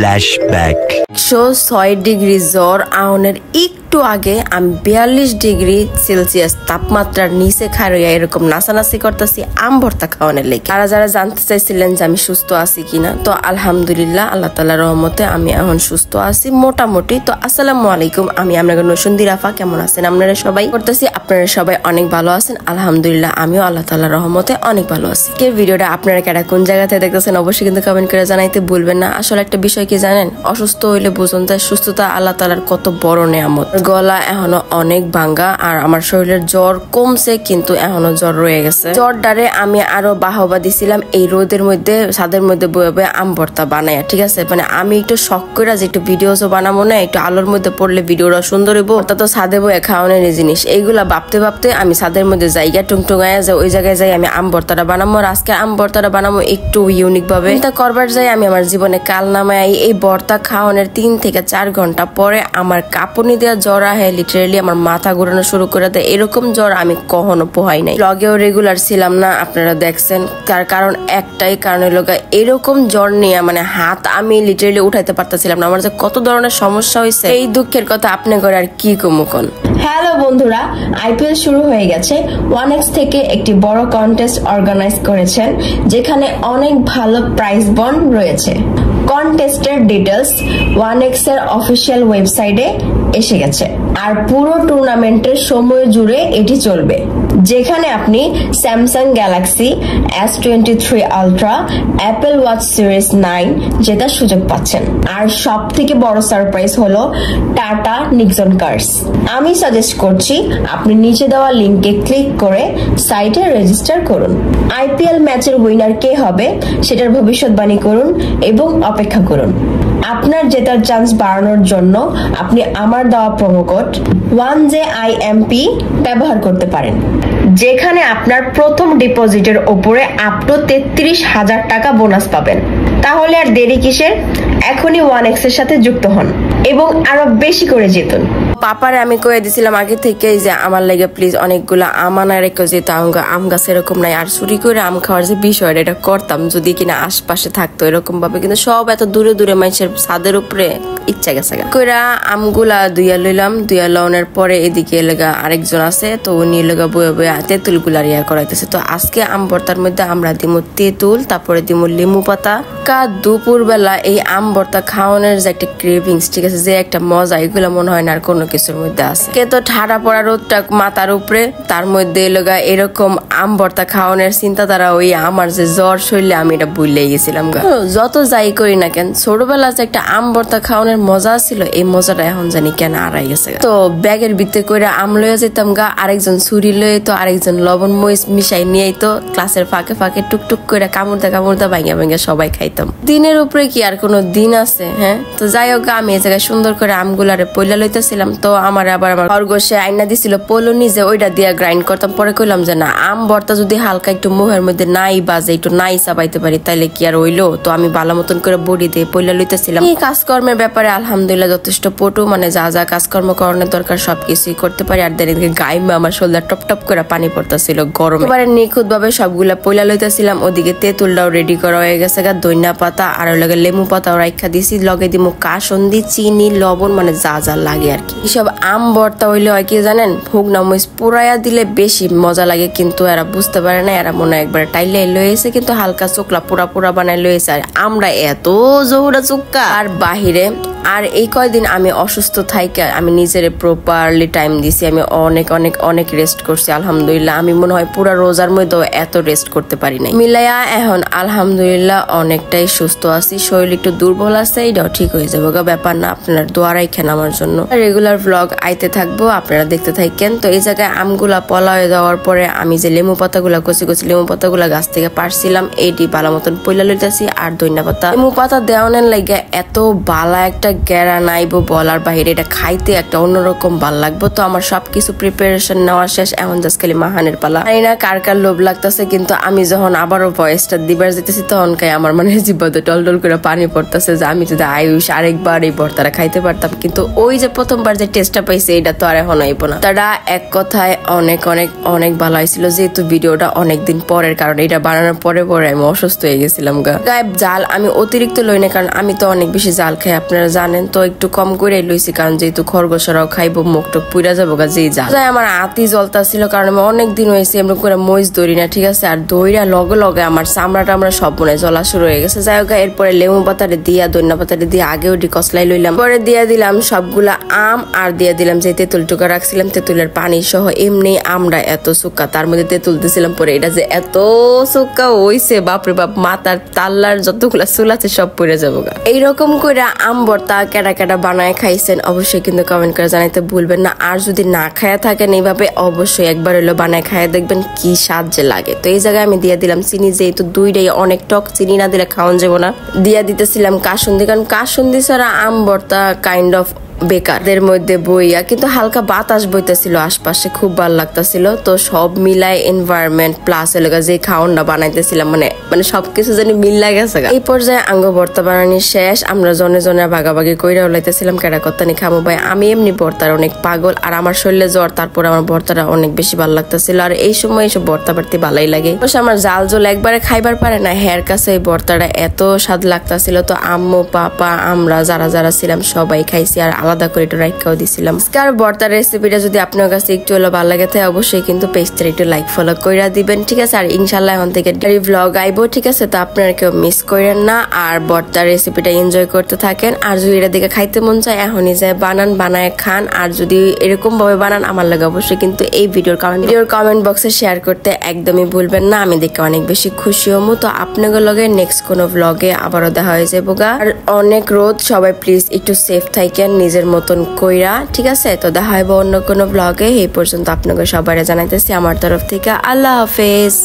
Flashback 106 degree জ্বর আউনের একটু আগে আমি 42 ডিগ্রি সেলসিয়াস তাপমাত্রার নিচে খাইয়া এরকম নাচানাচি করতেছি আম ভর্তা খাওয়ানোর লেগে। তারা যারা জানতে চাইছিলেন যে আমি সুস্থ আছি কিনা, তো আলহামদুলিল্লাহ আল্লাহ তাআলার রহমতে আমি এখন সুস্থ আছি মোটামুটি। তো আসসালামু আলাইকুম, আমি আপনাদের নসুন্দি রাফা। কেমন আছেন আপনারা সবাই? করতেছি আপনারা সবাই অনেক ভালো আছেন আলহামদুলিল্লাহ, আমিও আল্লাহ তাআলার রহমতে অনেক ভালো আছি। কে ভিডিওটা আপনারা কেডা কোন জায়গা থেকে দেখতেছেন অবশ্যই কিন্তু কমেন্ট করে জানাইতে ভুলবেন না। আসলে একটা বিষয় কি জানেন, অসুস্থ হইলে বুঝুন যে সুস্থতা আল্লাহ তাআলার কত বড় নেয়ামত। গলা এখনো অনেক ভাঙ্গা আর আমার শরীরের জ্বর কমছে কিন্তু এখনো জ্বর রয়ে গেছে। জ্বরটারে আমি আরো বাহবা দিছিলাম এই রোদের মধ্যে ছাদের মধ্যে বয়ে বয়ে আম ভর্তা বানাইয়া, ঠিক আছে? মানে আমি একটু শখ করে যে একটু ভিডিওসও বানাবো না, একটু আলোর মধ্যে পড়লে ভিডিওটা সুন্দর হইব, ওটা তো ছাদে বয়ে খাওয়ানোর জিনিস। এইগুলা ভাবতে ভাবতে আমি ছাদের মধ্যে জায়গা টুংটুঙায় যে ওই জায়গায় যাই আমি আম ভর্তাটা বানাবো। আর আজকে আম ভর্তাটা বানাবো একটু ইউনিক ভাবে। চিন্তা করবার যাই আমি আমার জীবনে কাল নামায় এই ভর্তা খাওয়ানোর 3 থেকে 4 ঘন্টা পরে আমার কাঁপুনি দেওয়া জ্বর আহে, লিটারেলি আমার মাথা ঘুরানো শুরু করে দেয়। এরকম জ্বর আমি কখনো পোহাই নাই, ব্লগেও রেগুলার ছিলাম না, আপনারা দেখছেন। তার কারণ একটাই, কারণ হলো এরকম জ্বর নিয়ে মানে হাত আমি লিটারেলি উঠাইতে পারতেছিলাম না। আমার যে কত ধরনের সমস্যা হয়েছে এই দুঃখের কথা আপনি করে আর কি কমুকন। হ্যালো বন্ধুরা, আইপিএল শুরু হয়ে গেছে। 1x থেকে একটি বড় কন্টেস্ট অর্গানাইজ করেছেন যেখানে অনেক ভালো প্রাইজ বন্ড রয়েছে। কন্টেস্টের ডিটেলস 1x এর অফিসিয়াল ওয়েবসাইটে এসে গেছে আর পুরো টুর্নামেন্টের সময় জুড়ে এটি চলবে, যেখানে আপনি Samsung Galaxy S23 ultra, Apple watch series 9 জেতার সুযোগ পাচ্ছেন। আর সব থেকে বড় সারপ্রাইজ হলো টাটা নিক্সন কার্স। আমি সাজেস্ট করছি আপনি নিচে দেওয়া লিংকে ক্লিক করে সাইটে রেজিস্টার করুন। আইপিএল ম্যাচের উইনার কে হবে সেটার ভবিষ্যৎবাণী করুন এবং অপেক্ষা করুন। আপনার জেতার চান্স বাড়ানোর জন্য আপনি আমার দেওয়া প্রোমো কোড 1JIMP ব্যবহার করতে পারেন, যেখানে আপনার প্রথম ডিপোজিটের উপরে আপ টু 33,000 টাকা বোনাস পাবেন। তাহলে আর দেরি কিসের, এখনই 1x এর সাথে যুক্ত হন এবং আরো বেশি করে জিতুন। পাপারে আমি কয়ে দিছিলাম আগে থেকেই যে আমার লাগে প্লিজ অনেকগুলা আম আনা রেখে যেত, আম গাছ এরকম নাই। আর চুরি করে আম খাওয়ার যে বিষয়টা এটা করতাম যদি কিনা আশপাশে থাকতো এরকম ভাবে, কিন্তু সব এত দূরে দূরে মানুষের ছাদের উপরে ইচ্ছা গেছে কইরা আমগুলা দুইয়া লইলাম। দুইয়া লওয়ার পরে এদিকে এলাকা আরেকজন আছে, তো উনি এলাকা বয়ে বয়ে তেঁতুল গুলা রিয়া করাইতেছে। তো আজকে আম ভর্তার মধ্যে আমরা দিমু তেঁতুল, তারপরে দিমু লেবু পাতা। দুপুর বেলা এই আম ভর্তা খাওয়ানোর যে একটা ক্রেভিংস, ঠিক আছে, যে একটা মজা, এগুলা মনে হয় না আর কোনো কিছুর মধ্যে আছে। কে তো ঠাড়া পড়া রোদটা মাথার উপরে, তার মধ্যে এলাকা এরকম আম ভর্তা খাওয়ানোর চিন্তা তারা ওই আমার যে জ্বর শরীরে আমি এটা ভুলে গেছিলাম। যত যাই করি না কেন ছোটবেলা যে একটা আম ভর্তা খাওয়ানোর মজা ছিল, এই মজাটা এখন জানি কেন হারাই গেছে। তো ব্যাগের ভিতরে করে আম লয়ে যেতাম গা, আরেকজন ছুরি লয়ে তো আরেকজন লবণ মরিচ মিশাই নিয়ে তো ক্লাসের ফাঁকে ফাঁকে টুকটুক করে কামড়দা ভাঙা ভাঙা সবাই খাইতাম। দিনের উপরে কি আর কোনো দিন আছে? হ্যাঁ, তো যাই হোক আমি এই জায়গায় সুন্দর করে আমগুলারে পয়লা লইতেছিলাম। তো আমার আবার আমার খরগোশে আইনা দিছিল পলো নিজে, ওইটা দিয়ে গ্রাইন্ড করতাম। পরে কইলাম যে না, আম ভর্তা যদি হালকা একটু মুহের মধ্যে নাই বাজে, একটু নাই চাবাইতে পারি তাইলে কি আর হইলো। তো আমি ভালো মতন করে বডি দিয়ে পয়লা লইতেছিলাম। এই কাজকর্মের ব্যাপারে আলহামদুলিল্লাহ যথেষ্ট পটু, মানে যা যা কাজকর্ম করানোর দরকার সবকিছুই করতে পারি। আর দেরিকে গাইমে আমার শোল্ডার টপ টপ করে পানি পড়তেছিল গরমে। এবারে নিখুঁত ভাবে সবগুলা পয়লা লইতেছিলাম। ওদিকে তেঁতুলটাও রেডি করা হয়ে গেছে, ধনিয়া পাতা আর ওই লগে লেবু পাতাও রাখা দিছি, লগে দিমু কাসন্দি, চিনি, লবণ, মানে যা যা লাগে আর কি। এসব আম ভর্তা হইলে হয় কি জানেন, ভুগনা মরিচ পুরাইয়া দিলে বেশি মজা লাগে, কিন্তু এরা বুঝতে পারে না। এরা মনে হয় একবার টাইলে লয়েছে, কিন্তু হালকা চোকলা পুরা পুরা বানাই লয়েছে। আর আমরা এত জৌড়া চুক্কা আর বাহিরে। আর এই কয়দিন আমি অসুস্থ থাইকা আমি নিজের প্রপারলি টাইম দিছি, আমি অনেক অনেক অনেক রেস্ট করছি আলহামদুলিল্লাহ। আমি মনে হয় পুরা রোজার মধ্যেও এত রেস্ট করতে পারি নাই। মিলাইয়া এখন আলহামদুলিল্লাহ অনেকটাই সুস্থ আছি। শরীর একটু দুর্বল আছে, এটাও ঠিক হয়ে যাবে, ব্যাপার না। আপনার দোয়া রাখেন আমার জন্য। রেগুলার ভ্লগ আইতে থাকবো, আপনারা দেখতে থাকেন। তো এই জায়গায় আমগুলা পলা হয়ে যাওয়ার পরে আমি যে লেবু পাতাগুলা কচি কচি লেবু পাতাগুলা গাছ থেকে পারছিলাম, এইটি ভালো মতন পয়লা লইতেছি। আর ধনিয়া পাতা লেবু পাতা দেওয়ানের লাগে এত বালা একটা গেরা নাইবো বলার বাইরে, এটা খাইতে একটা অন্যরকম ভাল লাগবো। তো আমার সবকিছু প্রিপারেশন নেওয়া শেষ, এখন জাস্ট খালি মাহানের পালা। জানি না কার কার লোভ লাগতেছে, কিন্তু আমি যখন আবারও ভয়েসটা দিবার যেতেছি তখন আমার মানে জিব্বাতে টলটল করে পানি পড়তেছে যে আমি যদি আয়ুষ আরেকবার এই ভর্তাটা খাইতে পারতাম, কিন্তু ওই যে প্রথমবার যে টেস্টটা পাইছে এটা তো আর এখন আইবো না। তারা এক কথায় অনেক অনেক অনেক ভালো হয়েছিল, যেহেতু ভিডিওটা অনেকদিন পরের, কারণ এটা বানানোর পরে পরে আমি অসুস্থ হয়ে গেছিলাম গায়ে। জাল আমি অতিরিক্ত লই না, কারণ আমি তো অনেক বেশি জাল খাই আপনারা জানেন, তো একটু কম করে লইছি, কারণ যেহেতু খরগোশরাও খাইবো, মুখ টুক পুইরা যাবো গা যেই জাল। আমার আতি জ্বলতা ছিল, কারণ আমি অনেকদিন হয়েছে এমন করে মরিচ দৌড়ি না, ঠিক আছে, আর দইরা লগে লগে আমার চামড়াটা আমরা সব মনে জ্বলা শুরু হয়ে গেছে। যাই হোক, এরপরে লেবু পাতারে দিয়া ধনিয়া পাতারে দিয়ে আগেও কসলাই লইলাম, পরে দিয়ে দিলাম সবগুলা আম, আর দিয়ে দিলাম যে তেঁতুল টুকা রাখছিলাম তেঁতুলের পানি সহ। এমনি আমরা এত সুক্কা, তার মধ্যে তেঁতুল দিয়েছিলাম, পরে এটা যে এত সুক্কা হইছে বাপরে বাপ, মাথার তাল্লার যতগুলা চুল আছে সব পড়ে যাবো গা। এইরকম করে আম ভর্তা কেটা কেটা বানায় খাইছেন অবশ্যই কিন্তু কমেন্ট করে জানাইতে ভুলবেন না। আর যদি না খায়া থাকেন এইভাবে অবশ্যই একবার হইলো বানায় খায়া দেখবেন কি স্বাদ যে লাগে। তো এই জায়গায় আমি দিয়ে দিলাম চিনি, যেহেতু দুইটাই অনেক টক, চিনি না দিলে খাওয়ান যাবো না। দিয়ে দিতেছিলাম কাসুন্দি, কারণ কাসুন্দি ছাড়া আম ভর্তা কাইন্ড অফ বেকারদের মধ্যে বইয়া, কিন্তু হালকা বাতাস বইতেছিল আশপাশে, খুব ভালো লাগতেছিল। তো সব মিলাই এনভায়রনমেন্ট প্লাস এলাকা যে খাওয়ানটা বানাইতেছিলাম মানে সবকিছু জানি মিল লাগেছে। এই পর্যায়ে আঙ্গ ভর্তা বানানি শেষ, আমরা জনে জনে ভাগাভাগি কইরা উলাইতেছিলাম কেডা কত্তানি খামো ভাই। আমি এমনি ভর্তার অনেক পাগল, আর আমার শরীরে জ্বর, তারপর আমার ভর্তাটা অনেক বেশি ভালো লাগতেছিল। আর এই সময় এসব ভর্তা বাড়তি ভালোই লাগে। অবশ্য আমার জাল জল একবারে খাইবার পারে না, হের কাছে এই ভর্তাটা এত স্বাদ লাগতেছিল। তো আম্মু পাপা আমরা যারা যারা ছিলাম সবাই খাইছি, আর আলাদা করে একটু রাইখাও দিছিলাম। আজকের ভর্তার রেসিপিটা যদি আপনার কাছে একটু হলো ভালো লাগে তাই অবশ্যই কিন্তু পেজটা একটু লাইক ফলো কইরা দিবেন, ঠিক আছে। আর ইনশাআল্লাহ এখন থেকে ডেইলি ভ্লগ আইবো, ঠিক আছে। তো আপনারা কেউ মিস করেন না, আর ভর্তার রেসিপিটা এনজয় করতে থাকেন। আর যদি এটা দেখে খাইতে মন চায় এখনই যায় বানায় খান। আর যদি এরকম ভাবে বানান আমার লাগে অবশ্যই কিন্তু এই ভিডিওর কমেন্ট বক্সে শেয়ার করতে একদমই ভুলবেন না, আমি দেখে অনেক বেশি খুশি হমু। তো আপনাদের লগে নেক্সট কোনো ভ্লগে আবারও দেখা হয়ে যাবো গা। আর অনেক রোদ, সবাই প্লিজ একটু সেফ থাকেন নিজের মতন কইরা, ঠিক আছে। তো দেখা হইব অন্য কোনো ব্লগে। এই পর্যন্ত আপনাকে সবাই জানাইতেছি আমার তরফ থেকে আল্লাহ হাফেজ।